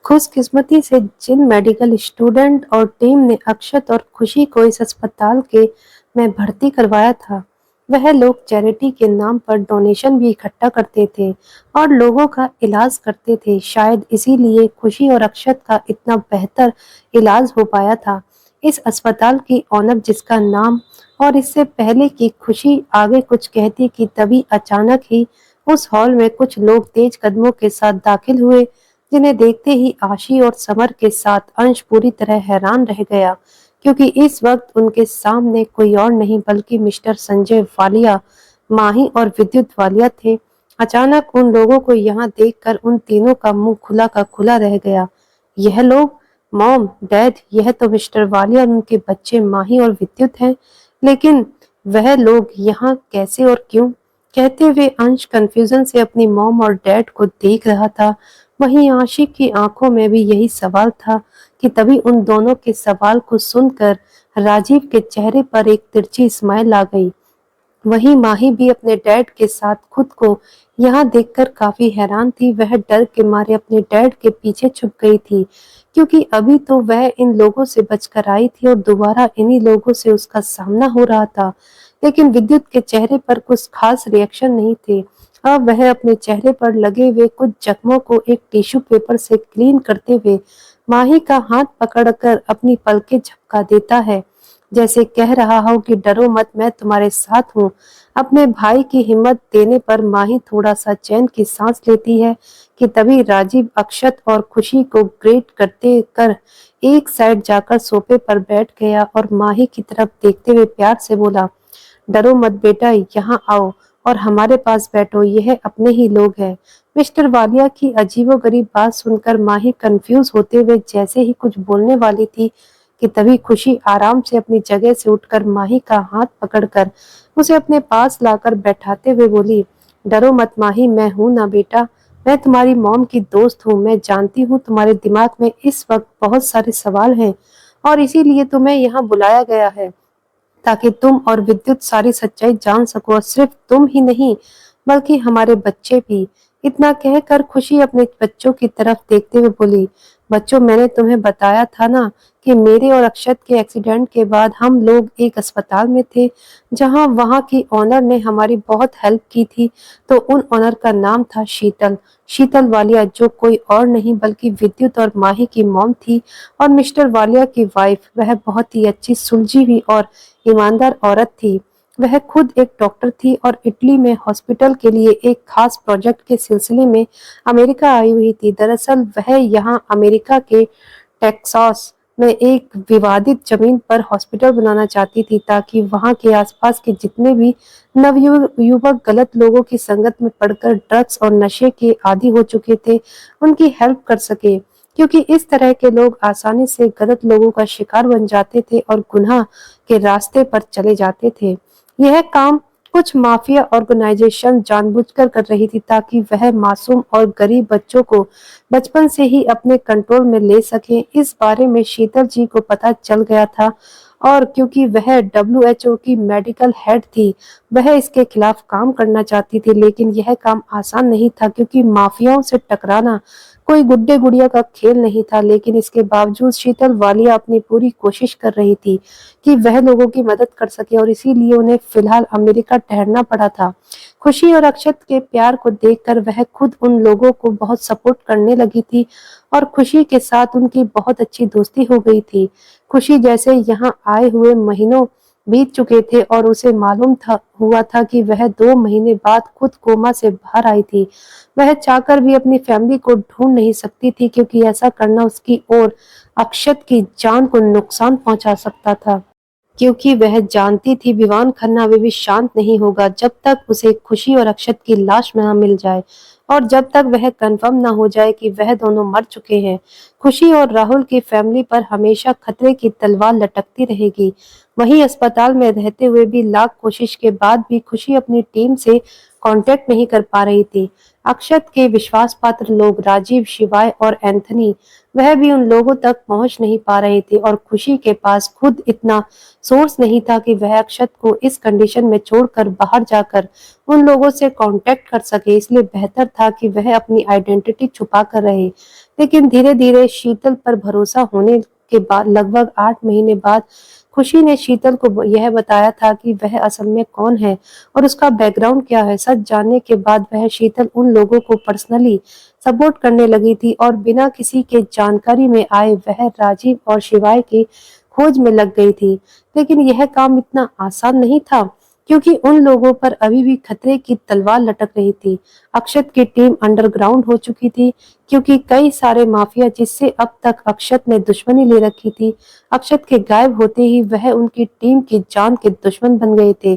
खुशकिस्मती से जिन medical student और team ने अक्षत और खुशी को इस अस्पताल के में भर्ती करवाया था, वह लोग चैरिटी के नाम पर डोनेशन भी इकट्ठा करते थे और लोगों का इलाज करते थे। शायद इसीलिए खुशी और अक्षत का इतना बेहतर इलाज हो पाया था। इस अस्पताल की ओनर जिसका नाम और इससे पहले कि खुशी आगे कुछ कहती कि तभी अचानक ही उस हॉल में कुछ लोग तेज कदमों के साथ दाखिल हुए, जिन्हें देखते ही आशी और समर के साथ अंश पूरी तरह हैरान रह गया, क्योंकि इस वक्त उनके सामने कोई और नहीं बल्कि मिस्टर संजय वालिया, माही और विद्युत वालिया थे। अचानक उन लोगों को यहाँ देखकर उन तीनों का मुंह खुला का खुला रह गया। यह लोग, मॉम, डैड, यह तो मिस्टर वालिया और उनके बच्चे माही और विद्युत हैं, लेकिन वह लोग यहाँ कैसे और क्यों? कहते हुए अंश कंफ्यूजन से अपनी मॉम और डैड को देख रहा था। वहीं आशिक की आंखों में भी यही सवाल था कि तभी उन दोनों के सवाल को सुनकर राजीव के चेहरे पर एक तिरछी स्माइल आ गई। वहीं माही भी अपने डैड के साथ खुद को यहाँ देखकर काफी हैरान थी। वह डर के मारे अपने डैड के पीछे छुप गई थी, क्योंकि अभी तो वह इन लोगों से बचकर आई थी और दोबारा इन्हीं लोगों से उसका सामना हो रहा था। लेकिन विद्युत के चेहरे पर कुछ खास रिएक्शन नहीं थे। अब वह अपने चेहरे पर लगे हुए कुछ जख्मों को एक टिश्यू पेपर से क्लीन करते हुए माही का हाथ पकड़कर अपनी पलकें झपका देता है, जैसे कह रहा हो कि डरो मत, मैं तुम्हारे साथ हूँ। अपने भाई की हिम्मत देने पर माही थोड़ा सा चैन की सांस लेती है कि तभी राजीव अक्षत और खुशी को ग्रेट करते कर एक साइड जाकर सोफे पर बैठ गया और माही की तरफ देखते हुए प्यार से बोला, डरो मत बेटा, यहाँ आओ और हमारे पास बैठो, यह अपने ही लोग हैं। मिस्टर वालिया की अजीबोगरीब बात सुनकर माही कंफ्यूज होते हुए जैसे ही कुछ बोलने वाली थी कि तभी खुशी आराम से अपनी जगह से उठकर माही का हाथ पकड़कर उसे अपने पास लाकर बैठाते हुए बोली, डरो मत माही, मैं हूं ना बेटा, मैं तुम्हारी मॉम की दोस्त हूँ। मैं जानती हूँ तुम्हारे दिमाग में इस वक्त बहुत सारे सवाल हैं और इसीलिए तुम्हें यहाँ बुलाया गया है, ताकि तुम और विद्युत सारी सच्चाई जान सको, और सिर्फ तुम ही नहीं बल्कि हमारे बच्चे भी। इतना कहकर खुशी अपने बच्चों की तरफ देखते हुए बोली, बच्चों, मैंने तुम्हें बताया था ना कि मेरे और अक्षत के एक्सीडेंट के बाद हम लोग एक अस्पताल में थे, जहां वहां की ओनर ने हमारी बहुत हेल्प की थी। तो उन ओनर का नाम था शीतल, शीतल वालिया, जो कोई और नहीं बल्कि विद्युत और माही की मॉम थी और मिस्टर वालिया की वाइफ। वह बहुत ही अच्छी, सुलझी हुई और ईमानदार औरत थी। वह खुद एक डॉक्टर थी और इटली में हॉस्पिटल के लिए एक खास प्रोजेक्ट के सिलसिले में अमेरिका आई हुई थी। दरअसल वह यहाँ अमेरिका के टेक्सास में एक विवादित जमीन पर हॉस्पिटल बनाना चाहती थी, ताकि वहां के आसपास के जितने भी नवयुवक गलत लोगों की संगत में पड़कर ड्रग्स और नशे के आदी हो चुके थे, उनकी हेल्प कर सके, क्योंकि इस तरह के लोग आसानी से गलत लोगों का शिकार बन जाते थे और गुनाह के रास्ते पर चले जाते थे। यह काम कुछ माफिया ऑर्गेनाइजेशन जानबूझकर कर रही थी, ताकि वह मासूम और गरीब बच्चों को बचपन से ही अपने कंट्रोल में ले सके। इस बारे में शीतल जी को पता चल गया था और क्योंकि वह डब्ल्यूएचओ की मेडिकल हेड थी, वह इसके खिलाफ काम करना चाहती थी। लेकिन यह काम आसान नहीं था, क्योंकि माफियाओं से टकराना कोई गुड्डे गुड़िया का खेल नहीं था। लेकिन इसके बावजूद शीतल वालिया अपनी पूरी कोशिश कर रही थी कि वह लोगों की मदद कर सके, और इसीलिए उन्हें फिलहाल अमेरिका ठहरना पड़ा था। खुशी और अक्षत के प्यार को देखकर वह खुद उन लोगों को बहुत सपोर्ट करने लगी थी और खुशी के साथ उनकी बहुत अच्छी दोस्ती हो गई थी। खुशी जैसे यहाँ आए हुए महीनों बीत चुके थे और उसे मालूम हुआ था कि वह 2 महीने बाद खुद कोमा से बाहर आई थी। वह चाहकर भी अपनी फैमिली को ढूंढ नहीं सकती थी, क्योंकि ऐसा करना उसकी और अक्षत की जान को नुकसान पहुंचा सकता था, क्योंकि वह जानती थी विवान खन्ना अभी भी शांत नहीं होगा जब तक उसे खुशी और अक्षत की लाश न मिल जाए, और जब तक वह कंफर्म न हो जाए कि वह दोनों मर चुके हैं। खुशी और राहुल की फैमिली पर हमेशा खतरे की तलवार लटकती रहेगी। वहीं अस्पताल में रहते हुए भी लाख कोशिश के बाद भी खुशी अपनी टीम से कांटेक्ट नहीं कर पा रही थी। अक्षत के विश्वास पात्र लोग राजीव, शिवाय और एंथनी, वह भी उन लोगों तक पहुंच नहीं पा रहे थे, और खुशी के पास खुद इतना सोर्स नहीं था कि वह अक्षत को इस कंडीशन में छोड़कर बाहर जाकर उन लोगों से कांटेक्ट कर सके। इसलिए बेहतर था कि वह अपनी आइडेंटिटी छुपा कर रहे। लेकिन धीरे-धीरे शीतल पर भरोसा होने के बाद लगभग 8 महीने बाद खुशी ने शीतल को यह बताया था कि वह असल में कौन है और उसका बैकग्राउंड क्या है। सच जानने के बाद वह शीतल उन लोगों को पर्सनली सपोर्ट करने लगी थी और बिना किसी के जानकारी में आए वह राजीव और शिवाय की खोज में लग गई थी। लेकिन यह काम इतना आसान नहीं था क्योंकि उन लोगों पर अभी भी खतरे की तलवार लटक रही थी। अक्षत की टीम अंडरग्राउंड हो चुकी थी क्योंकि कई सारे माफिया जिससे अब तक अक्षत ने दुश्मनी ले रखी थी, अक्षत के गायब होते ही वह उनकी टीम की जान के दुश्मन बन गए थे।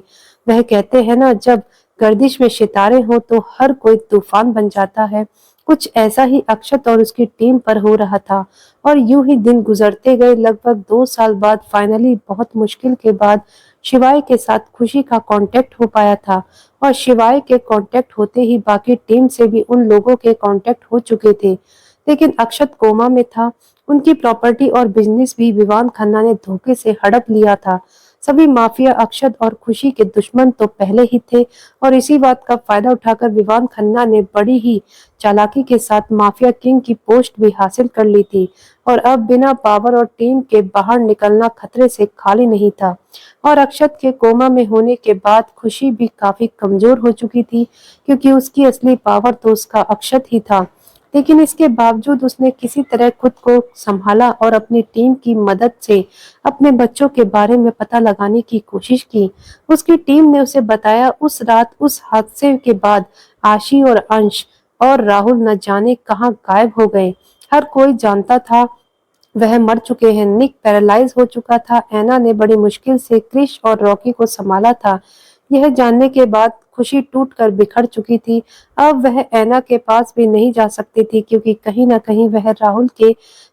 वह कहते हैं ना, जब गर्दिश में सितारे हो तो हर कोई तूफान बन जाता है। कुछ ऐसा ही अक्षत और उसकी टीम पर हो रहा था और यूं ही दिन गुजरते गए। लगभग 2 साल बाद फाइनली बहुत मुश्किल के बाद शिवाय के साथ खुशी का कांटेक्ट हो पाया था और शिवाय के कांटेक्ट होते ही बाकी टीम से भी उन लोगों के कांटेक्ट हो चुके थे। लेकिन अक्षत कोमा में था। उनकी प्रॉपर्टी और बिजनेस भी विवान खन्ना ने धोखे से हड़प लिया था। सभी माफिया अक्षत और खुशी के दुश्मन तो पहले ही थे और इसी बात का फायदा उठाकर विवान खन्ना ने बड़ी ही चालाकी के साथ माफिया किंग की पोस्ट भी हासिल कर ली थी और अब बिना पावर और टीम के बाहर निकलना खतरे से खाली नहीं था। और अक्षत के कोमा में होने के बाद खुशी भी काफी कमजोर हो चुकी थी क्योंकि उसकी असली पावर तो उसका अक्षत ही था। लेकिन इसके बावजूद उसने किसी तरह खुद को संभाला और अपनी टीम की मदद से अपने बच्चों के बारे में पता लगाने की कोशिश की। उसकी टीम ने उसे बताया उस रात उस हादसे के बाद आशी और अंश और राहुल न जाने कहाँ गायब हो गए। हर कोई जानता था वह मर चुके हैं। निक पैरालाइज हो चुका था। एना ने बड़ी मुश्किल से क्रिश और रॉकी को संभाला था। यह जानने के बाद खुशी टूटकर बिखर चुकी थी। अब वह एना के पास भी नहीं जा सकती थी क्योंकि कहीं न कहीं वह राहुल के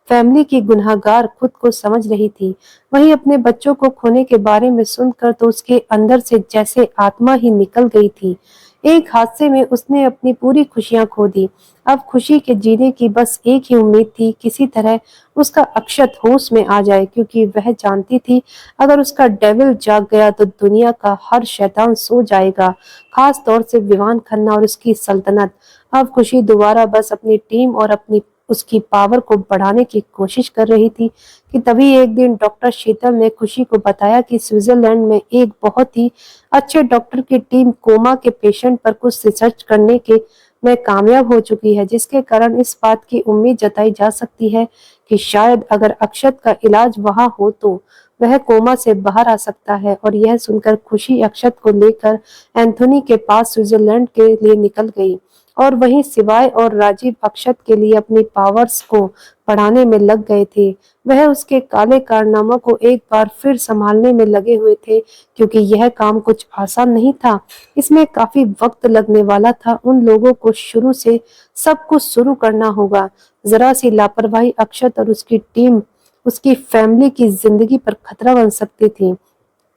फैमिली की गुनहगार खुद को समझ रही थी। वहीं अपने बच्चों को खोने के बारे में सुनकर तो उसके अंदर से जैसे आत्मा ही निकल गई थी। एक हादसे में उसने अपनी पूरी खुशियां खो दी। अब खुशी के जीने की बस एक ही उम्मीद थी, किसी तरह उसका अक्षत होश में आ जाए क्योंकि वह जानती थी अगर उसका डेविल जाग गया तो दुनिया का हर शैतान सो जाएगा, खास तौर से विवान खन्ना और उसकी सल्तनत। अब खुशी दोबारा बस अपनी टीम और अपनी उसकी पावर को बढ़ाने की कोशिश कर रही थी कि तभी एक दिन डॉक्टर शीतल ने खुशी को बताया कि स्विट्जरलैंड में एक बहुत ही अच्छे डॉक्टर की टीम कोमा के पेशेंट पर कुछ रिसर्च करने के में कामयाब हो चुकी है, जिसके कारण इस बात की उम्मीद जताई जा सकती है कि शायद अगर अक्षत का इलाज वहां हो तो वह कोमा से बाहर आ सकता है। और यह सुनकर खुशी अक्षत को लेकर एंथोनी के पास स्विट्जरलैंड के लिए निकल गई और वहीं सिवाय और राजीव अक्षत के लिए अपनी पावर्स को बढ़ाने में लग गए थे। वह उसके काले कारनामों को एक बार फिर संभालने में लगे हुए थे क्योंकि यह काम कुछ आसान नहीं था। इसमें काफी वक्त लगने वाला था। उन लोगों को शुरू से सब कुछ शुरू करना होगा। जरा सी लापरवाही अक्षत और उसकी टीम उसकी फैमिली की जिंदगी पर खतरा बन सकती थी।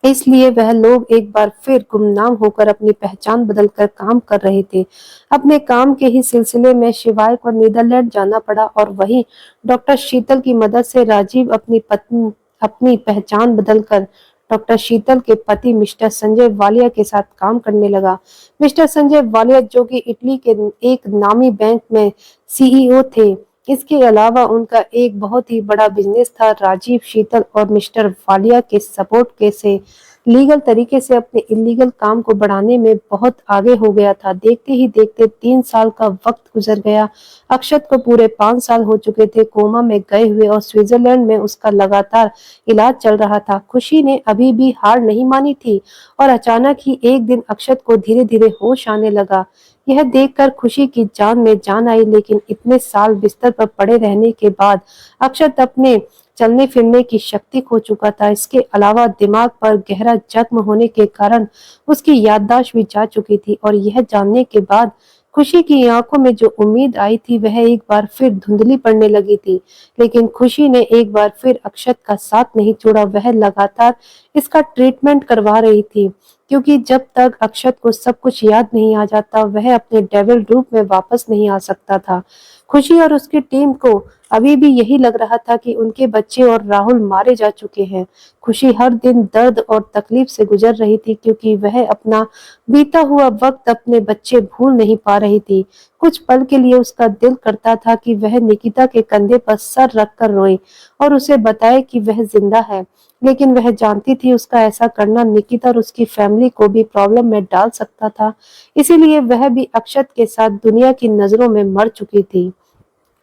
इसलिए वह लोग एक बार फिर गुमनाम होकर अपनी पहचान बदलकर काम कर रहे थे। अपने काम के ही सिलसिले में शिवाय को नीदरलैंड जाना पड़ा और वहीं डॉक्टर शीतल की मदद से राजीव अपनी पहचान बदलकर डॉक्टर शीतल के पति मिस्टर संजय वालिया के साथ काम करने लगा। मिस्टर संजय वालिया जो कि इटली के एक नामी बैंक में सीईओ थे। इसके अलावा उनका एक बहुत ही बड़ा बिजनेस था। राजीव, शीतल और मिस्टर वालिया के सपोर्ट के से लीगल तरीके से अपने इलीगल काम को बढ़ाने में बहुत आगे हो गया था। देखते ही देखते 3 साल का वक्त गुजर गया। अक्षत को पूरे 5 साल हो चुके थे कोमा में गए हुए और स्विट्जरलैंड में उसका लगातार इलाज चल रहा था। खुशी ने अभी भी हार नहीं मानी थी और अचानक ही एक दिन अक्षत को धीरे धीरे होश आने लगा। यह देखकर खुशी की जान में जान आई। लेकिन इतने साल बिस्तर पर पड़े रहने के बाद अक्षत अपने चलने फिरने की शक्ति खो चुका था। इसके अलावा दिमाग पर गहरा जख्म होने के कारण उसकी याददाश्त भी जा चुकी थी और यह जानने के बाद खुशी की आंखों में जो उम्मीद आई थी वह एक बार फिर धुंधली पड़ने लगी थी। लेकिन खुशी ने एक बार फिर अक्षत का साथ नहीं छोड़ा। वह लगातार इसका ट्रीटमेंट करवा रही थी। क्योंकि जब तक अक्षत को सब कुछ याद नहीं आ जाता, वह अपने डेविल रूप में वापस नहीं आ सकता था। खुशी और उसकी टीम को अभी भी यही लग रहा था कि उनके बच्चे और राहुल मारे जा चुके हैं। खुशी हर दिन दर्द और तकलीफ से गुजर रही थी, क्योंकि वह अपना बीता हुआ वक्त अपने बच्चे भूल नहीं पा रही थी। कुछ पल के लिए उसका दिल करता था कि वह निकिता के कंधे पर सर रखकर रोए और उसे बताए कि वह जिंदा है, लेकिन वह जानती थी उसका ऐसा करना निकिता और उसकी फैमिली को भी प्रॉब्लम में डाल सकता था। इसीलिए वह भी अक्षत के साथ दुनिया की नजरों में मर चुकी थी,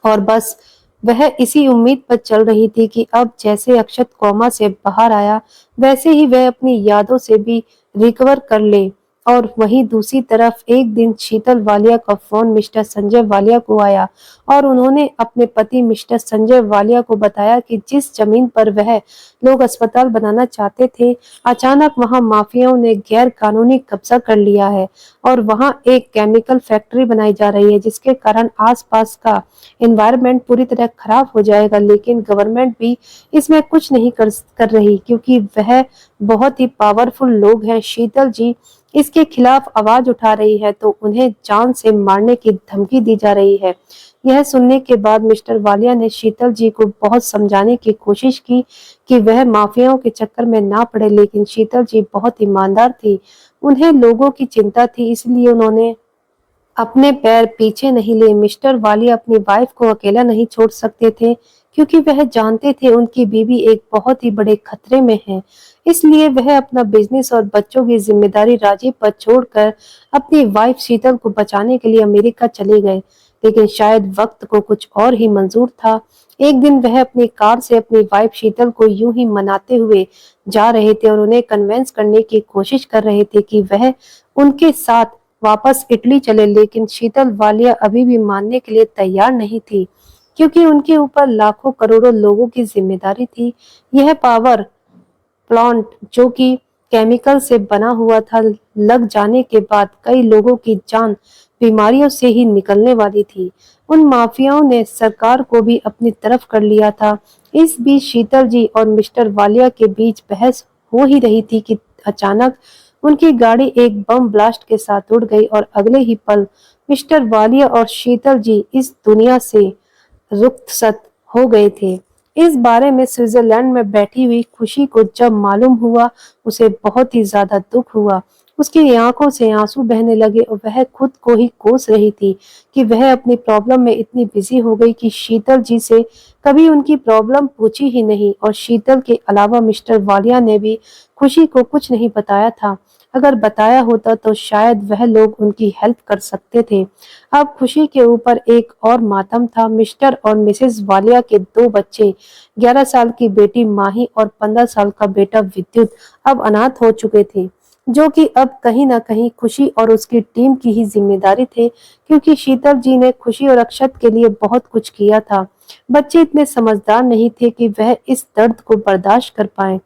और बस वह इसी उम्मीद पर चल रही थी कि अब जैसे अक्षत कोमा से बाहर आया, वैसे ही वह अपनी यादों से भी रिकवर कर ले। और वहीं दूसरी तरफ एक दिन शीतल वालिया का फोन मिस्टर संजय वालिया को आया, और उन्होंने अपने पति मिस्टर संजय वालिया को बताया कि जिस जमीन पर वह लोग अस्पताल बनाना चाहते थे, अचानक वहां माफियाओं ने गैर कानूनी कब्जा कर लिया है और वहां एक केमिकल फैक्ट्री बनाई जा रही है, जिसके कारण आसपास का एनवायरनमेंट पूरी तरह खराब हो जाएगा। लेकिन गवर्नमेंट भी इसमें कुछ नहीं कर रही, क्योंकि वह बहुत ही पावरफुल लोग हैं। शीतल जी इसके खिलाफ आवाज उठा रही है, तो उन्हें जान से मारने की धमकी दी जा रही है। यह सुनने के बाद मिस्टर वालिया ने शीतल जी को बहुत समझाने की कोशिश की कि वह माफियाओं के चक्कर में ना पड़े, लेकिन शीतल जी बहुत ईमानदार थी। उन्हें लोगों की चिंता थी, इसलिए उन्होंने अपने पैर पीछे नहीं लिए। मिस्टर वाली अपनी वाइफ को अकेला नहीं छोड़ सकते थे, क्योंकि वह जानते थे उनकी बीवी एक बहुत ही बड़े खतरे में है। इसलिए वह अपना बिजनेस और बच्चों की जिम्मेदारी राजीव पर छोड़कर अपनी वाइफ शीतल को बचाने के लिए अमेरिका चले गए। लेकिन शायद वक्त को कुछ और ही मंजूर था। एक दिन वह अपनी कार से अपनी वाइफ शीतल को यूं ही मनाते हुए जा रहे थे और उन्हें कन्विंस करने की कोशिश कर रहे थे कि वह उनके साथ वापस इटली चले। लेकिन शीतल वालिया अभी भी मानने के लिए तैयार नहीं थी, क्योंकि उनके ऊपर लाखों करोड़ों लोगों की जिम्मेदारी थी। यह पावर प्लांट, जो कि केमिकल से बना हुआ था, लग जाने के बाद कई लोगों की जान बीमारियों से ही निकलने वाली थी। उन माफियाओं ने सरकार को भी अपनी तरफ कर लिया था। इस बीच शीतल जी और मिस्टर वालिया के बीच बहस हो ही रही थी कि अचानक उनकी गाड़ी एक बम ब्लास्ट के साथ उड़ गई, और अगले ही पल मिस्टर वालिया और शीतल जी इस दुनिया से रुखसत हो गए थे। इस बारे में स्विट्जरलैंड में बैठी हुई खुशी को जब मालूम हुआ, उसे बहुत ही ज्यादा दुख हुआ। उसकी आंखों से आंसू बहने लगे और वह खुद को ही कोस रही थी कि वह अपनी प्रॉब्लम में इतनी बिजी हो गई कि शीतल जी से कभी उनकी प्रॉब्लम पूछी ही नहीं। और शीतल के अलावा मिस्टर वालिया ने भी खुशी को कुछ नहीं बताया था। अगर बताया होता तो शायद वह लोग उनकी हेल्प कर सकते थे। अब खुशी के ऊपर एक और मातम था। मिस्टर और मिसेस वालिया के दो बच्चे, 11 साल की बेटी माही और 15 साल का बेटा विद्युत, अब अनाथ हो चुके थे, जो कि अब कहीं ना कहीं खुशी और उसकी टीम की ही जिम्मेदारी थे, क्योंकि शीतल जी ने खुशी और अक्षत के लिए बहुत कुछ किया था। बच्चे इतने समझदार नहीं थे कि वह इस दर्द को बर्दाश्त कर पाए।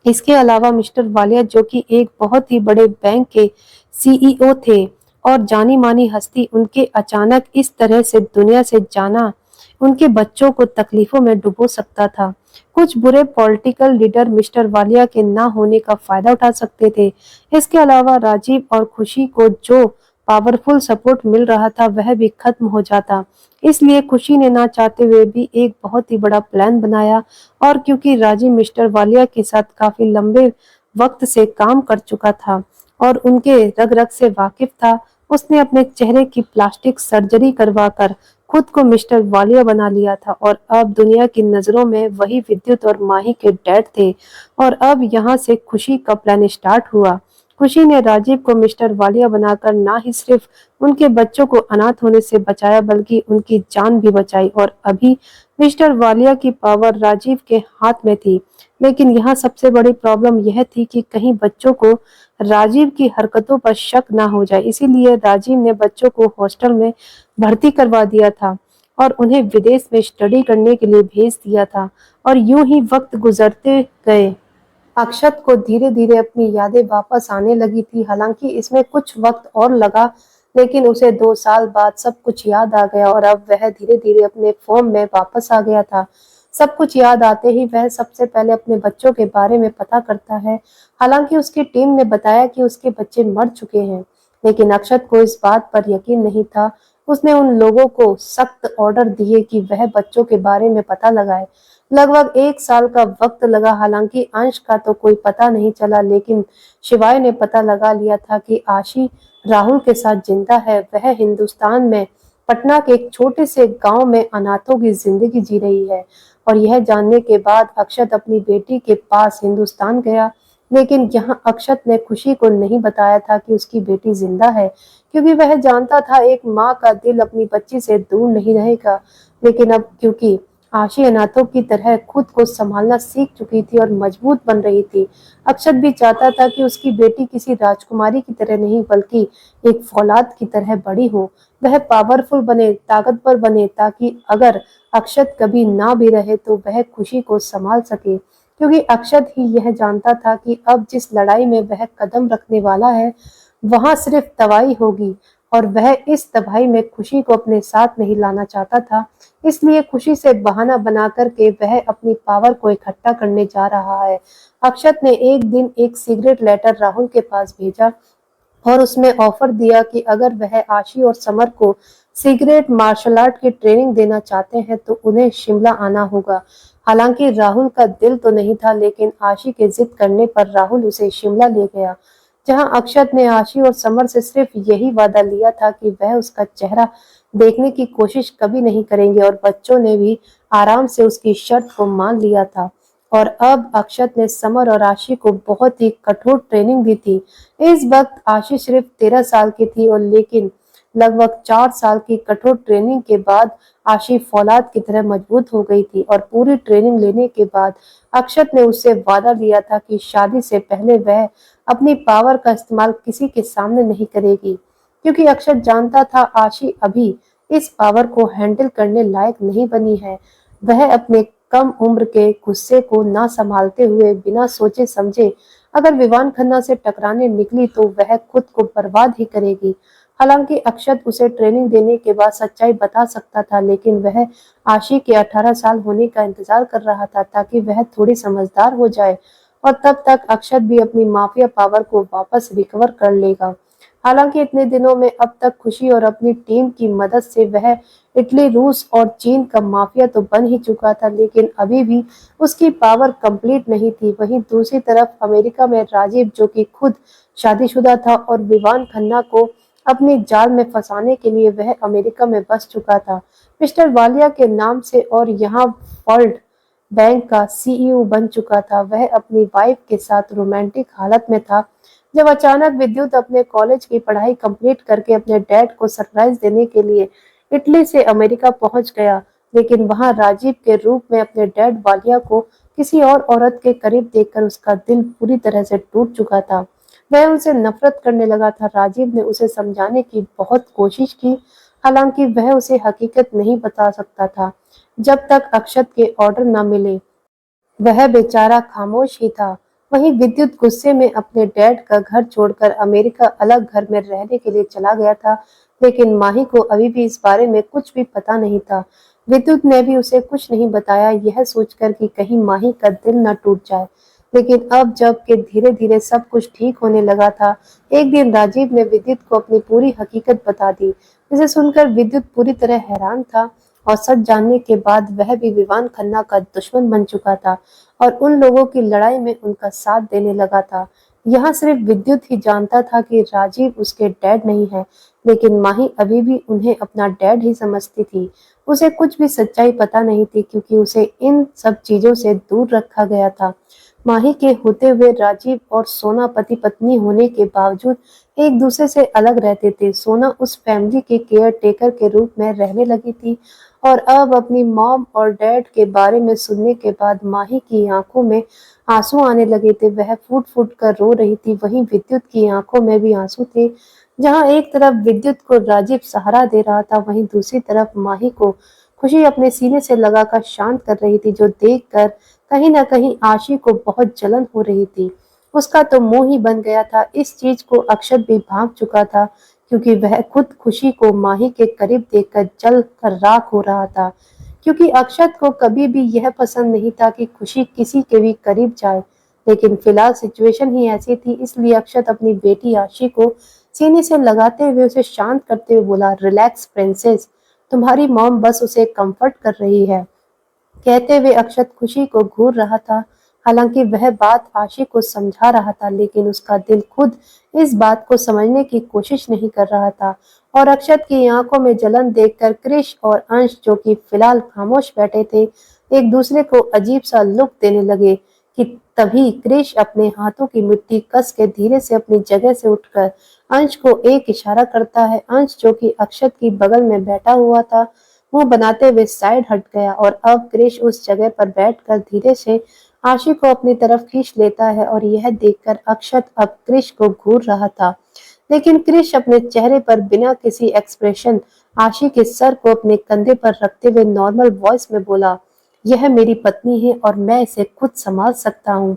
इसके अलावा मिस्टर वालिया, जो कि एक बहुत ही बड़े बैंक के सीईओ थे और जानी मानी हस्ती, उनके अचानक इस तरह से दुनिया से जाना उनके बच्चों को तकलीफों में डुबो सकता था। कुछ बुरे पॉलिटिकल लीडर मिस्टर वालिया के ना होने का फायदा उठा सकते थे। इसके अलावा राजीव और खुशी को जो पावरफुल सपोर्ट मिल रहा था, वह भी खत्म हो जाता। इसलिए खुशी ने ना चाहते हुए भी एक बहुत ही बड़ा प्लान बनाया, और क्योंकि राजीव मिस्टर वालिया के साथ काफी लंबे वक्त से काम कर चुका था और उनके रग रग से वाकिफ था, उसने अपने चेहरे की प्लास्टिक सर्जरी करवाकर खुद को मिस्टर वालिया बना लिया था। और अब दुनिया की नजरों में वही विद्युत और माही के डैड थे। और अब यहाँ से खुशी का प्लान स्टार्ट हुआ। खुशी ने राजीव को मिस्टर वालिया बनाकर ना ही सिर्फ उनके बच्चों को अनाथ होने से बचाया, बल्कि उनकी जान भी बचाई। और अभी मिस्टर वालिया की पावर राजीव के हाथ में थी। लेकिन यहाँ सबसे बड़ी प्रॉब्लम यह थी कि कहीं बच्चों को राजीव की हरकतों पर शक ना हो जाए। इसीलिए राजीव ने बच्चों को हॉस्टल में भर्ती करवा दिया था और उन्हें विदेश में स्टडी करने के लिए भेज दिया था। और यूं ही वक्त गुजरते गए। अक्षत को धीरे धीरे अपनी यादें वापस आने लगी थी। हालांकि इसमें कुछ वक्त और लगा, लेकिन उसे 2 साल बाद सब कुछ याद आ गया और अब वह धीरे धीरे अपने फॉर्म में वापस आ गया था। सब कुछ याद आते ही वह सबसे पहले अपने बच्चों के बारे में पता करता है। हालांकि उसकी टीम ने बताया कि उसके बच्चे मर चुके हैं, लेकिन अक्षत को इस बात पर यकीन नहीं था। उसने उन लोगों को सख्त ऑर्डर दिए कि वह बच्चों के बारे में पता लगाए। लगभग 1 साल का वक्त लगा। हालांकि अंश का तो कोई पता नहीं चला, लेकिन शिवाय ने पता लगा लिया था कि आशी राहुल के साथ जिंदा है। वह हिंदुस्तान में पटना के एक छोटे से गांव में अनाथों की जिंदगी जी रही है। और यह जानने के बाद अक्षत अपनी बेटी के पास हिंदुस्तान गया। लेकिन यहाँ अक्षत ने खुशी को नहीं बताया था कि उसकी बेटी जिंदा है, क्योंकि वह जानता था एक माँ का दिल अपनी बच्ची से दूर नहीं रहेगा। लेकिन अब क्योंकि आशी अनाथों की तरह खुद को संभालना सीख चुकी थी और मजबूत बन रही थी, अक्षत भी चाहता था कि उसकी बेटी किसी राजकुमारी की तरह नहीं, बल्कि एक फौलाद की तरह बड़ी हो। वह पावरफुल बने, ताकतवर बने, ताकि अगर अक्षत कभी ना भी रहे तो वह खुशी को संभाल सके। क्योंकि अक्षत ही यह जानता था कि अब जिस लड़ाई में वह कदम रखने वाला है, वहां सिर्फ तबाही होगी, और वह इस तबाही में खुशी को अपने साथ नहीं लाना चाहता था। इसलिए खुशी से बहाना बना करके वह अपनी पावर को इकट्ठा करने जा रहा है। अक्षत ने एक दिन एक सीक्रेट लेटर राहुल के पास भेजा और उसमें ऑफर दिया कि अगर वह आशी और समर को सीक्रेट मार्शल आर्ट की ट्रेनिंग देना चाहते हैं तो उन्हें शिमला आना होगा। हालांकि राहुल का दिल तो नहीं था, लेकिन आशी के जिद करने पर राहुल उसे शिमला ले गया, जहां अक्षत ने आशी और समर से सिर्फ यही वादा लिया था कि वह उसका चेहरा देखने की कोशिश कभी नहीं करेंगे, और बच्चों ने भी आराम से उसकी शर्त को मान लिया था। और अब अक्षत ने समर और आशी को बहुत ही कठोर ट्रेनिंग दी थी। इस वक्त आशी सिर्फ 13 साल की थी, और लेकिन लगभग 4 साल की कठोर ट्रेनिंग के बाद आशी फौलाद की तरह मजबूत हो गई थी। और पूरी ट्रेनिंग लेने के बाद अक्षत ने उससे वादा लिया था कि शादी से पहले वह अपनी पावर का इस्तेमाल किसी के सामने नहीं करेगी, क्योंकि अक्षत जानता था आशी अभी इस पावर को हैंडल करने लायक नहीं बनी है। वह अपने कम उम्र के गुस्से को ना संभालते हुए बिना सोचे समझे अगर विवान खन्ना से टकराने निकली तो वह खुद को बर्बाद ही करेगी। हालांकि अक्षत उसे ट्रेनिंग देने के बाद सच्चाई बता सकता था, लेकिन वह आशी के 18 साल होने का इंतजार कर रहा था ताकि वह थोड़ी समझदार हो जाए, और तब तक अक्षत भी अपनी माफिया पावर को वापस रिकवर कर लेगा। हालांकि इतने दिनों में अब तक खुशी और अपनी टीम की मदद से वह इटली, रूस और चीन का माफिया तो बन ही चुका था, लेकिन अभी भी उसकी पावर कंप्लीट नहीं थी। वहीं दूसरी तरफ अमेरिका में राजीव, जो कि खुद शादीशुदा था और विवान खन्ना को अपने जाल में फंसाने के लिए वह अमेरिका में बस चुका था, मिस्टर वालिया के नाम से, और यहाँ वर्ल्ड बैंक का सीईओ बन चुका था। वह अपनी वाइफ के साथ रोमांटिक हालत में था जब अचानक विद्युत अपने कॉलेज की पढ़ाई कंप्लीट करके अपने डैड को सरप्राइज देने के लिए इटली से अमेरिका पहुंच गया। लेकिन वहां राजीव के रूप में अपने डैड वालिया को किसी और औरत के करीब देखकर उसका दिल पूरी तरह से टूट चुका था। वह उनसे नफरत करने लगा था। राजीव ने उसे समझाने की बहुत कोशिश की, हालांकि वह उसे हकीकत नहीं बता सकता था। जब तक अक्षत के ऑर्डर न मिले वह बेचारा खामोश ही था। वहीं विद्युत गुस्से में अपने डैड का घर छोड़कर अमेरिका अलग घर में रहने के लिए चला गया था, लेकिन माही को अभी भी इस बारे में कुछ भी पता नहीं था। विद्युत ने भी उसे कुछ नहीं बताया, यह सोचकर कि कहीं माही का दिल न टूट जाए। लेकिन अब जब कि धीरे धीरे सब कुछ ठीक होने लगा था, एक दिन राजीव ने विद्युत को अपनी पूरी हकीकत बता दी, जिसे सुनकर विद्युत पूरी तरह हैरान था। और सच जानने के बाद वह भी विवान खन्ना का दुश्मन बन चुका था और उन लोगों की लड़ाई में उनका साथ देने लगा था। यहाँ सिर्फ विद्युत ही जानता था कि राजीव उसके डैड नहीं है, लेकिन माही अभी भी उन्हें अपना डैड ही समझती थी। उसे कुछ भी सच्चाई पता नहीं थी, क्योंकि उसे इन सब चीजों से दूर रखा गया था। माही के होते हुए राजीव और सोना पति पत्नी होने के बावजूद एक दूसरे से अलग रहते थे। सोना उस फैमिली के केयर टेकर के रूप में रहने लगी थी, और अब अपनी मॉम और डैड के बारे में सुनने के बाद माही की आंखों में आंसू आने लगे थे। वह फूट फूट कर रो रही थी। वहीं विद्युत की आंखों में भी आंसू थे। जहां एक तरफ विद्युत को राजीव सहारा दे रहा था, वहीं दूसरी तरफ माही को खुशी अपने सीने से लगाकर शांत कर रही थी, जो देखकर कहीं ना कहीं आशी को बहुत जलन हो रही थी। उसका तो मुंह ही बन गया था। इस चीज को अक्षत भी भांप चुका था, क्योंकि वह खुद खुशी को माही के करीब देखकर जल कर राख हो रहा था। क्योंकि अक्षत को कभी भी यह पसंद नहीं था कि खुशी किसी के भी करीब जाए। लेकिन फिलहाल सिचुएशन ही ऐसी थी, इसलिए अक्षत अपनी बेटी आशी को सीने से लगाते हुए उसे शांत करते हुए बोला, रिलैक्स प्रिंसेस, तुम्हारी मॉम बस उसे कंफर्ट कर रही है। कहते हुए अक्षत खुशी को घूर रहा था। हालांकि वह बात आशी को समझा रहा था, लेकिन उसका दिल खुद इस बात को समझने की कोशिश नहीं कर रहा था। और अक्षत की आंखों में जलन देखकर क्रिश और अंश, जो कि फिलहाल खामोश बैठे थे, एक दूसरे को अजीब सा लुक देने लगे कि तभी क्रिश अपने हाथों की मिट्टी कस के धीरे से अपनी जगह से उठकर अंश को एक इशारा करता है। अंश, जो कि अक्षत की बगल में बैठा हुआ था, मुंह बनाते हुए साइड हट गया और अब क्रिश उस जगह पर बैठकर धीरे से आशी को अपनी तरफ खींच लेता है। और यह देखकर अक्षत अब क्रिश को घूर रहा था, लेकिन क्रिश अपने चेहरे पर बिना किसी एक्सप्रेशन आशी के सर को अपने कंधे पर रखते हुए नॉर्मल वॉइस में बोला, यह मेरी पत्नी है और मैं इसे खुद संभाल सकता हूँ।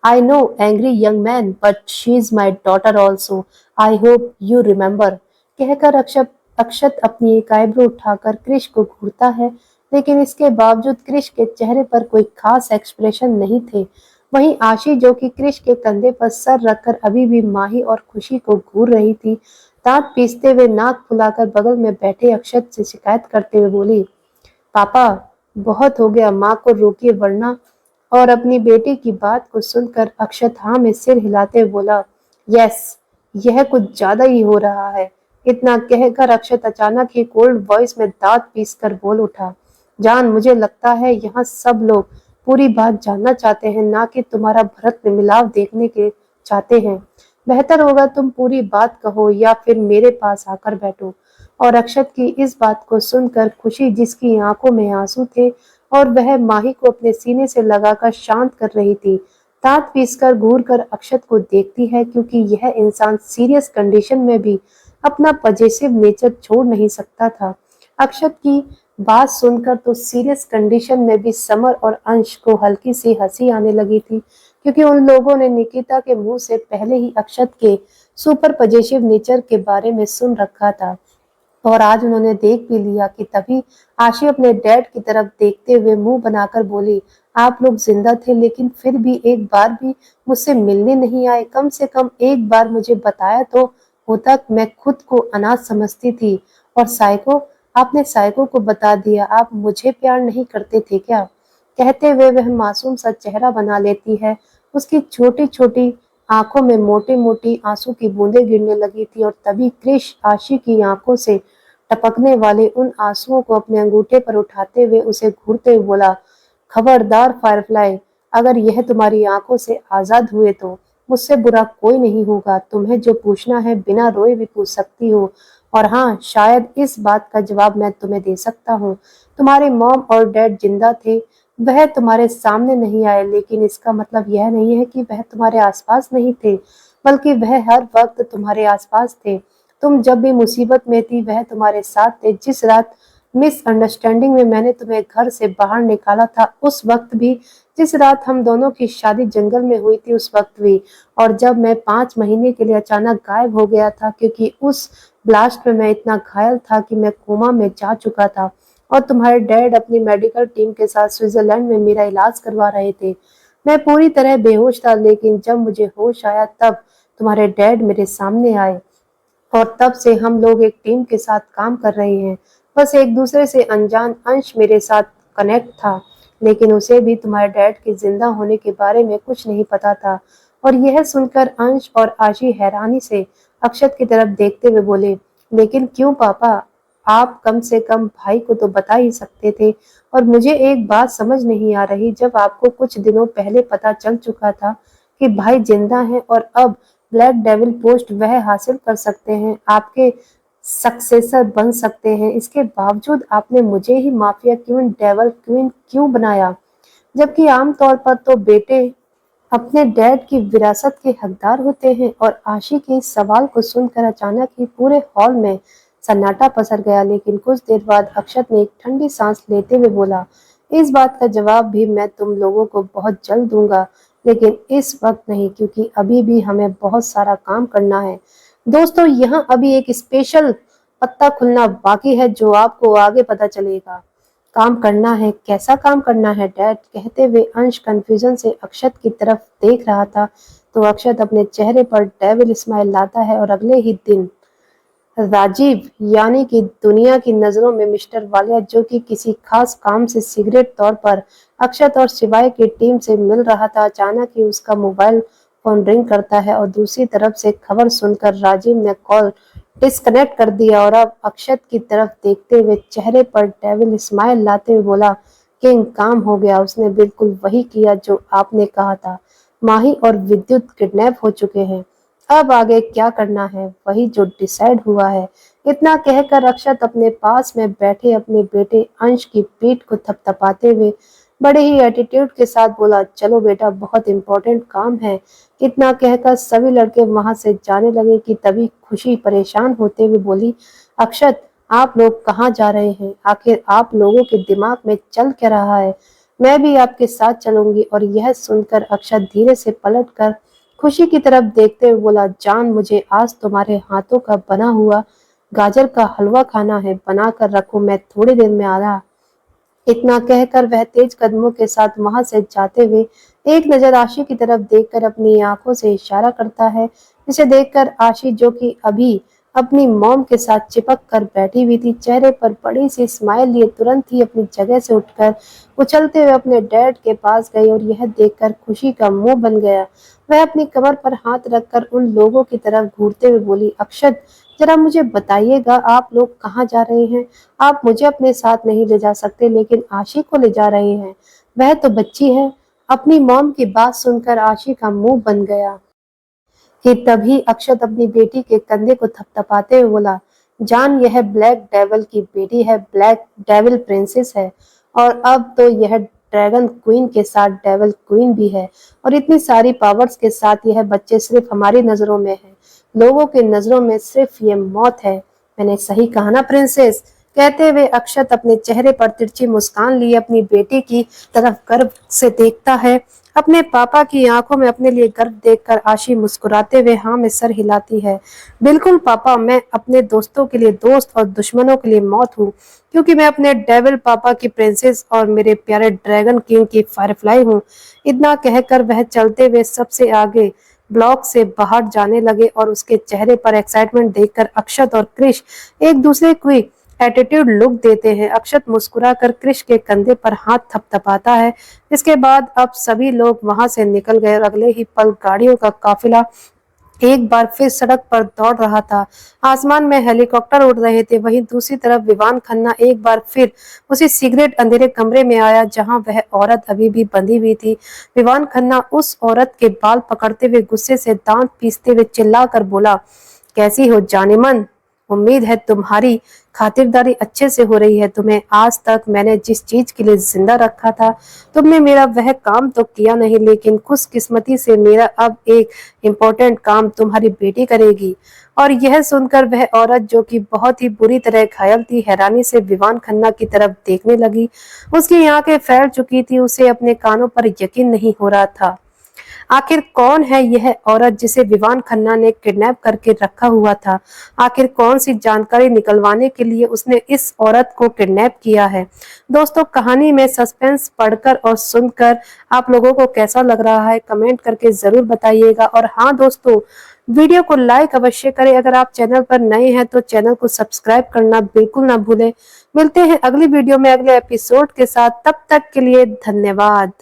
I know angry young man, but she is my daughter also. I hope you remember. कहकर अक्षत अक्षत अपनी एक आईब्रो उठाकर क्रिश को घूरता है, लेकिन इसके बावजूद क्रिश के चेहरे पर कोई खास एक्सप्रेशन नहीं थे। वहीं आशी, जो कि क्रिश के कंधे पर सर रखकर अभी भी माही और खुशी को घूर रही थी, दांत पीसते हुए नाक फुलाकर बगल में बैठे अक्षत से शिकायत करते हुए बोली, पापा बहुत हो गया, माँ को रोकिए वरना। और अपनी बेटी की बात को सुनकर अक्षत हाँ में सिर हिलाते हुए बोला, यस, यह कुछ ज्यादा ही हो रहा है। इतना कहकर अक्षत अचानक ही कोल्ड वॉइस में दांत पीसकर बोल उठा, जान, मुझे लगता है यहाँ सब लोग पूरी बात जानना चाहते हैं, ना कि तुम्हारा भरत में मिलाव देखने के चाहते हैं। बेहतर होगा तुम पूरी बात कहो या फिर मेरे पास आकर बैठो। और अक्षत की इस बात को सुनकर खुशी, जिसकी आंखों में आंसू थे और वह माही को अपने सीने से लगाकर शांत कर रही थी, दांत पीसकर घूर कर अक्षत को देखती है, क्योंकि यह इंसान सीरियस कंडीशन में भी अपना पजेसिव नेचर छोड़ नहीं सकता था। अक्षत की बात सुनकर तो सीरियस कंडीशन में भी समर और अंश को हल्की सी हंसी आने लगी थी, क्योंकि उन लोगों ने निकिता के मुंह से पहले ही अक्षत के सुपर पजेसिव नेचर के बारे में सुन रखा था। और आज उन्होंने देख भी लिया कि तभी आशी अपने डैड की तरफ देखते हुए मुंह बनाकर बोली, आप लोग जिंदा थे लेकिन फिर भी एक बार भी मुझसे मिलने नहीं आए। कम से कम एक बार मुझे बताया तो होता। मैं खुद को अनाथ समझती थी। और साइको, आपने साइको को बता दिया। आप मुझे प्यार नहीं करते थे क्या? कहते हुए वह मासूम सा चेहरा बना लेती है। उसकी छोटी छोटी आंखों में मोटी मोटी आंसू की बूंदें गिरने लगी थी। और तभी क्रिश आशी की आंखों से टपकने वाले उन आंसुओं को अपने अंगूठे पर उठाते हुए उसे घूरते हुए बोला, खबरदार फायरफ्लाई, अगर यह तुम्हारी आंखों से आजाद हुए तो मुझसे बुरा कोई नहीं होगा। तुम्हें जो पूछना है बिना रोए भी पूछ सकती हो। और हाँ, शायद इस बात का जवाब मैं तुम्हें दे सकता हूँ। तुम्हारे मॉम और डैड जिंदा थे। वह तुम्हारे सामने नहीं आए, लेकिन इसका मतलब यह नहीं है कि वह तुम्हारे आसपास नहीं थे, बल्कि वह हर वक्त तुम्हारे आसपास थे। तुम जब भी मुसीबत में थी वह तुम्हारे साथ थे। जिस रात मिसअंडरस्टैंडिंग में मैंने तुम्हें घर से बाहर निकाला था उस वक्त भी, जिस रात हम दोनों की शादी जंगल में हुई थी उस वक्त भी, और जब मैं 5 महीने के लिए अचानक गायब हो गया था क्योंकि उस ब्लास्ट में मैं इतना घायल था कि मैं कोमा में जा चुका था और तुम्हारे डैड अपनी मेडिकल टीम के साथ स्विट्जरलैंड में मेरा इलाज करवा रहे थे। मैं पूरी तरह बेहोश था, लेकिन जब मुझे होश आया तब तुम्हारे डैड मेरे सामने आए और तब से हम लोग एक टीम के साथ काम कर रहे हैं। बस एक दूसरे से अनजान अंश मेरे साथ कनेक्ट था, लेकिन उसे भी तुम्हारे डैड के जिंदा होने के बारे में कुछ नहीं पता था। और यह सुनकर अंश और आशी हैरानी से अक्षत की तरफ देखते हुए बोले, लेकिन क्यों पापा? आप कम से कम भाई को तो बता ही सकते थे। और मुझे एक बात समझ नहीं आ रही, जब आपको कुछ दिनों पहले पता चल चुका था कि भाई जिंदा है और अब ब्लैक डेविल पोस्ट वह हासिल कर सकते हैं, आपके सक्सेसर बन सकते हैं, इसके बावजूद आपने मुझे ही माफिया क्वीन, डेविल क्वीन क्यों बनाया? जबकि आमतौर पर तो बेटे अपने डैड की विरासत के हकदार होते हैं। और आशी के इस सवाल को सुनकर अचानक ही पूरे हॉल में सन्नाटा पसर गया, लेकिन कुछ देर बाद अक्षत ने एक ठंडी सांस लेते हुए बोला, इस बात का जवाब भी मैं तुम लोगों को बहुत जल्द दूंगा, लेकिन इस वक्त नहीं, क्योंकि अभी भी हमें बहुत सारा काम करना है। दोस्तों, यहाँ अभी एक स्पेशल पत्ता खुलना बाकी है जो आपको आगे पता चलेगा। काम करना है। कैसा काम करना है डैड? कहते हुए अंश कंफ्यूजन से अक्षत की तरफ देख रहा था तो अक्षत अपने चेहरे पर डेविल स्माइल लाता है और अगले ही दिन राजीव यानी कि दुनिया की नजरों में मिस्टर वालिया जो कि किसी खास काम से सिगरेट तौर पर अक्षत और शिवाय की टीम से मिल रहा था, अचानक ही उसका मोबाइल फोन रिंग करता है और दूसरी तरफ से खबर सुनकर राजीव ने कॉल डिस्कनेक्ट कर दिया और अब अक्षत की तरफ देखते हुए चेहरे पर डेविल स्माइल लाते हुए बोला, किंग काम हो गया। उसने बिल्कुल वही किया जो आपने कहा था। माही और विद्युत किडनैप हो चुके हैं। अब आगे क्या करना है वही जो डिसाइड हुआ है। इतना कहकर अक्षत अपने पास में बैठे अपने बेटे अंश की पीठ को थपथपाते हुए बड़े ही एटीट्यूड के साथ बोला, चलो बेटा बहुत इंपॉर्टेंट काम है। इतना कहकर सभी लड़के वहां से जाने लगे कि तभी खुशी परेशान होते हुए बोली, अक्षत आप लोग कहाँ जा रहे हैं? आखिर आप लोगों के दिमाग में चल क्या रहा है? मैं भी आपके साथ चलूंगी। और यह सुनकर अक्षत धीरे से पलटकर खुशी की तरफ देखते हुए बोला, जान मुझे आज तुम्हारे हाथों का बना हुआ गाजर का हलवा खाना है, बना कर रखो, मैं थोड़ी देर में आ रहा। इतना कहकर वह तेज कदमों के साथ वहां से जाते हुए एक नजर आशी की तरफ देखकर अपनी आंखों से इशारा करता है, जिसे देखकर आशी जो कि अभी अपनी मॉम के साथ चिपक कर बैठी हुई थी, चेहरे पर बड़ी सी स्माइल लिए तुरंत ही अपनी जगह से उठकर उछलते हुए अपने डैड के पास गई और यह देखकर खुशी का मुंह बन गया। वह अपनी कमर पर हाथ रखकर उन लोगों की तरफ घूरते हुए बोली, अक्षत जरा मुझे बताइएगा आप लोग कहाँ जा रहे हैं? आप मुझे अपने साथ नहीं ले जा सकते लेकिन आशी को ले जा रहे हैं, वह तो बच्ची है। अपनी मॉम की बात सुनकर आशी का मुंह बन गया कि तभी अक्षत अपनी बेटी के कंधे को थपथपाते हुए बोला, जान यह ब्लैक डेविल की बेटी है, ब्लैक डेविल प्रिंसेस है और अब तो यह ड्रैगन क्वीन के साथ डेविल क्वीन भी है और इतनी सारी पावर्स के साथ यह बच्चे सिर्फ हमारी नजरों में है, लोगों की नजरों में सिर्फ ये मौत है। मैंने सही कहा ना प्रिंसेस? कहते हुए अक्षत अपने चेहरे पर तिरछी मुस्कान लिए अपनी बेटी की तरफ गर्व से देखता है। अपने पापा की आंखों में अपने लिए गर्व देखकर आशी मुस्कुराते हुए हाँ में सर हिलाती है। बिल्कुल पापा, मैं अपने दोस्तों के लिए दोस्त और दुश्मनों के लिए मौत हूँ, क्योंकि मैं अपने डेविल पापा की प्रिंसेस और मेरे प्यारे ड्रैगन किंग की फायरफ्लाई हूँ। इतना कहकर वह चलते हुए सबसे आगे ब्लॉक से बाहर जाने लगे और उसके चेहरे पर एक्साइटमेंट देखकर अक्षत और क्रिश एक दूसरे को एटीट्यूड लुक देते हैं। अक्षत मुस्कुराकर क्रिश के कंधे पर हाथ थपथपाता है। इसके बाद अब सभी लोग वहां से निकल गए और अगले ही पल गाड़ियों का काफिला एक बार फिर सड़क पर दौड़ रहा था। आसमान में हेलीकॉप्टर उड़ रहे थे। वहीं दूसरी तरफ विवान खन्ना एक बार फिर उसी सिगरेट अंधेरे कमरे में आया जहां वह औरत अभी भी बंधी हुई थी। विवान खन्ना उस औरत के बाल पकड़ते हुए गुस्से से दांत पीसते हुए चिल्लाकर बोला, कैसी हो जानेमन? उम्मीद है तुम्हारी खातिरदारी अच्छे से हो रही है। तुम्हें आज तक मैंने जिस चीज के लिए जिंदा रखा था तुमने मेरा वह काम तो किया नहीं, लेकिन खुशकिस्मती से मेरा अब एक इम्पोर्टेंट काम तुम्हारी बेटी करेगी। और यह सुनकर वह औरत जो कि बहुत ही बुरी तरह घायल थी हैरानी से विवान खन्ना की तरफ देखने लगी। उसकी आंखें फैल चुकी थी, उसे अपने कानों पर यकीन नहीं हो रहा था। आखिर कौन है यह औरत जिसे विवान खन्ना ने किडनैप करके रखा हुआ था? आखिर कौन सी जानकारी निकलवाने के लिए उसने इस औरत को किडनैप किया है? दोस्तों, कहानी में सस्पेंस पढ़कर और सुनकर आप लोगों को कैसा लग रहा है कमेंट करके जरूर बताइएगा। और हाँ दोस्तों, वीडियो को लाइक अवश्य करें। अगर आप चैनल पर नए हैं तो चैनल को सब्सक्राइब करना बिल्कुल ना भूलें। मिलते हैं अगली वीडियो में अगले एपिसोड के साथ, तब तक के लिए धन्यवाद।